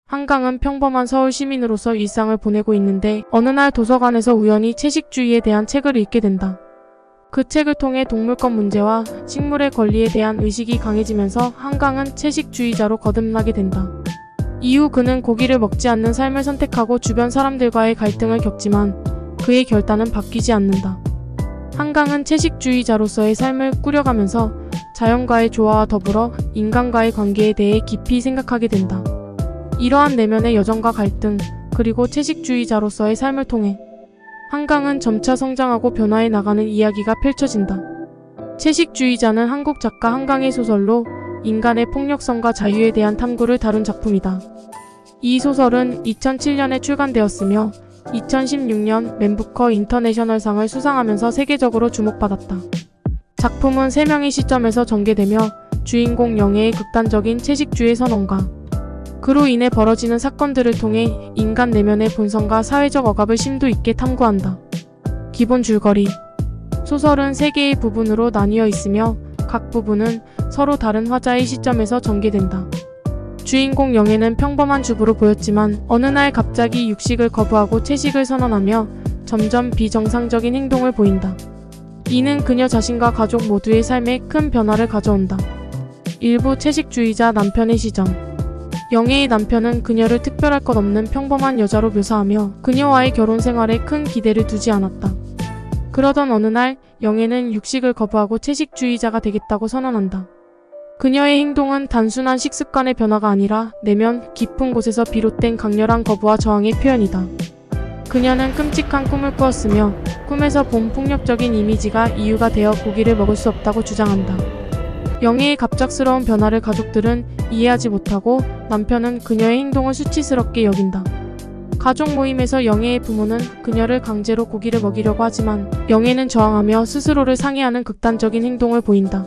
한강은 평범한 서울 시민으로서 일상을 보내고 있는데 어느 날 도서관에서 우연히 채식주의에 대한 책을 읽게 된다. 그 책을 통해 동물권 문제와 식물의 권리에 대한 의식이 강해지면서 한강은 채식주의자로 거듭나게 된다. 이후 그는 고기를 먹지 않는 삶을 선택하고 주변 사람들과의 갈등을 겪지만 그의 결단은 바뀌지 않는다. 한강은 채식주의자로서의 삶을 꾸려가면서 자연과의 조화와 더불어 인간과의 관계에 대해 깊이 생각하게 된다. 이러한 내면의 여정과 갈등, 그리고 채식주의자로서의 삶을 통해 한강은 점차 성장하고 변화해 나가는 이야기가 펼쳐진다. 채식주의자는 한국 작가 한강의 소설로 인간의 폭력성과 자유에 대한 탐구를 다룬 작품이다. 이 소설은 2007년에 출간되었으며 2016년 맨부커 인터내셔널상을 수상하면서 세계적으로 주목받았다. 작품은 3명의 시점에서 전개되며 주인공 영애의 극단적인 채식주의 선언과 그로 인해 벌어지는 사건들을 통해 인간 내면의 본성과 사회적 억압을 심도 있게 탐구한다. 기본 줄거리. 소설은 3개의 부분으로 나뉘어 있으며 각 부분은 서로 다른 화자의 시점에서 전개된다. 주인공 영애는 평범한 주부로 보였지만 어느 날 갑자기 육식을 거부하고 채식을 선언하며 점점 비정상적인 행동을 보인다. 이는 그녀 자신과 가족 모두의 삶에 큰 변화를 가져온다. 일부 채식주의자 남편의 시점. 영애의 남편은 그녀를 특별할 것 없는 평범한 여자로 묘사하며 그녀와의 결혼 생활에 큰 기대를 두지 않았다. 그러던 어느 날 영애는 육식을 거부하고 채식주의자가 되겠다고 선언한다. 그녀의 행동은 단순한 식습관의 변화가 아니라 내면 깊은 곳에서 비롯된 강렬한 거부와 저항의 표현이다. 그녀는 끔찍한 꿈을 꾸었으며 꿈에서 본 폭력적인 이미지가 이유가 되어 고기를 먹을 수 없다고 주장한다. 영애의 갑작스러운 변화를 가족들은 이해하지 못하고 남편은 그녀의 행동을 수치스럽게 여긴다. 가족 모임에서 영애의 부모는 그녀를 강제로 고기를 먹이려고 하지만 영애는 저항하며 스스로를 상해하는 극단적인 행동을 보인다.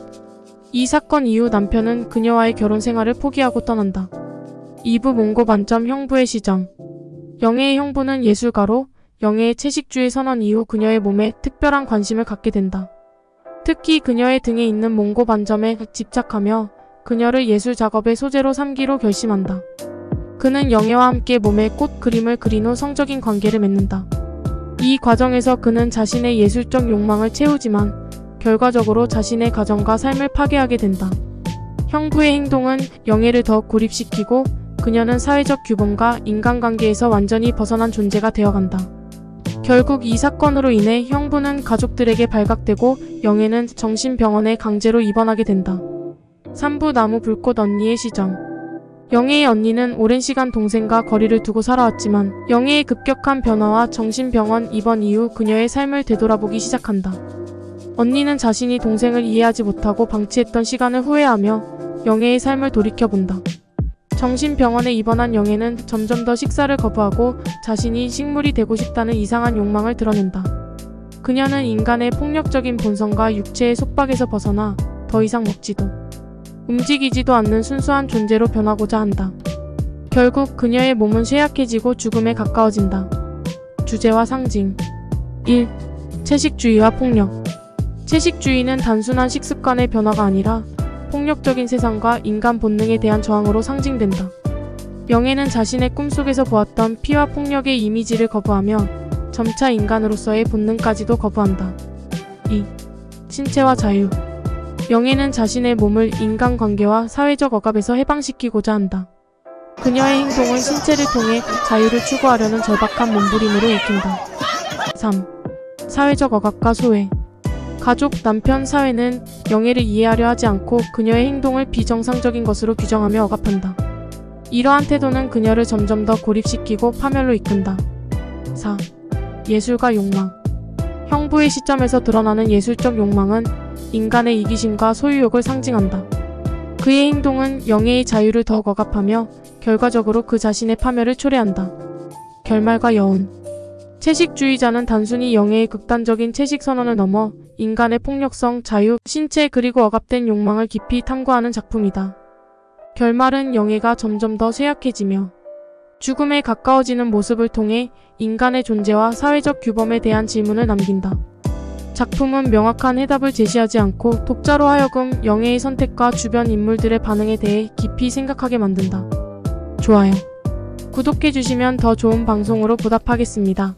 이 사건 이후 남편은 그녀와의 결혼 생활을 포기하고 떠난다. 2부 몽고 반점 형부의 시점. 영애의 형부는 예술가로 영애의 채식주의 선언 이후 그녀의 몸에 특별한 관심을 갖게 된다. 특히 그녀의 등에 있는 몽고 반점에 집착하며 그녀를 예술 작업의 소재로 삼기로 결심한다. 그는 영애와 함께 몸에 꽃 그림을 그린 후 성적인 관계를 맺는다. 이 과정에서 그는 자신의 예술적 욕망을 채우지만 결과적으로 자신의 가정과 삶을 파괴하게 된다. 형부의 행동은 영애를 더 고립시키고 그녀는 사회적 규범과 인간관계에서 완전히 벗어난 존재가 되어간다. 결국 이 사건으로 인해 형부는 가족들에게 발각되고 영애는 정신병원에 강제로 입원하게 된다. 3부 나무 불꽃 언니의 시점. 영애의 언니는 오랜 시간 동생과 거리를 두고 살아왔지만 영애의 급격한 변화와 정신병원 입원 이후 그녀의 삶을 되돌아보기 시작한다. 언니는 자신이 동생을 이해하지 못하고 방치했던 시간을 후회하며 영애의 삶을 돌이켜본다. 정신병원에 입원한 영애는 점점 더 식사를 거부하고 자신이 식물이 되고 싶다는 이상한 욕망을 드러낸다. 그녀는 인간의 폭력적인 본성과 육체의 속박에서 벗어나 더 이상 먹지도 움직이지도 않는 순수한 존재로 변하고자 한다. 결국 그녀의 몸은 쇠약해지고 죽음에 가까워진다. 주제와 상징. 1. 채식주의와 폭력. 채식주의는 단순한 식습관의 변화가 아니라 폭력적인 세상과 인간 본능에 대한 저항으로 상징된다. 영애는 자신의 꿈속에서 보았던 피와 폭력의 이미지를 거부하며 점차 인간으로서의 본능까지도 거부한다. 2. 신체와 자유. 영애는 자신의 몸을 인간관계와 사회적 억압에서 해방시키고자 한다. 그녀의 행동은 신체를 통해 자유를 추구하려는 절박한 몸부림으로 읽힌다. 3. 사회적 억압과 소외. 가족, 남편, 사회는 영애를 이해하려 하지 않고 그녀의 행동을 비정상적인 것으로 규정하며 억압한다. 이러한 태도는 그녀를 점점 더 고립시키고 파멸로 이끈다. 4. 예술과 욕망. 형부의 시점에서 드러나는 예술적 욕망은 인간의 이기심과 소유욕을 상징한다. 그의 행동은 영애의 자유를 더욱 억압하며 결과적으로 그 자신의 파멸을 초래한다. 결말과 여운. 채식주의자는 단순히 영애의 극단적인 채식 선언을 넘어 인간의 폭력성, 자유, 신체 그리고 억압된 욕망을 깊이 탐구하는 작품이다. 결말은 영애가 점점 더 쇠약해지며 죽음에 가까워지는 모습을 통해 인간의 존재와 사회적 규범에 대한 질문을 남긴다. 작품은 명확한 해답을 제시하지 않고 독자로 하여금 영애의 선택과 주변 인물들의 반응에 대해 깊이 생각하게 만든다. 좋아요. 구독해주시면 더 좋은 방송으로 보답하겠습니다.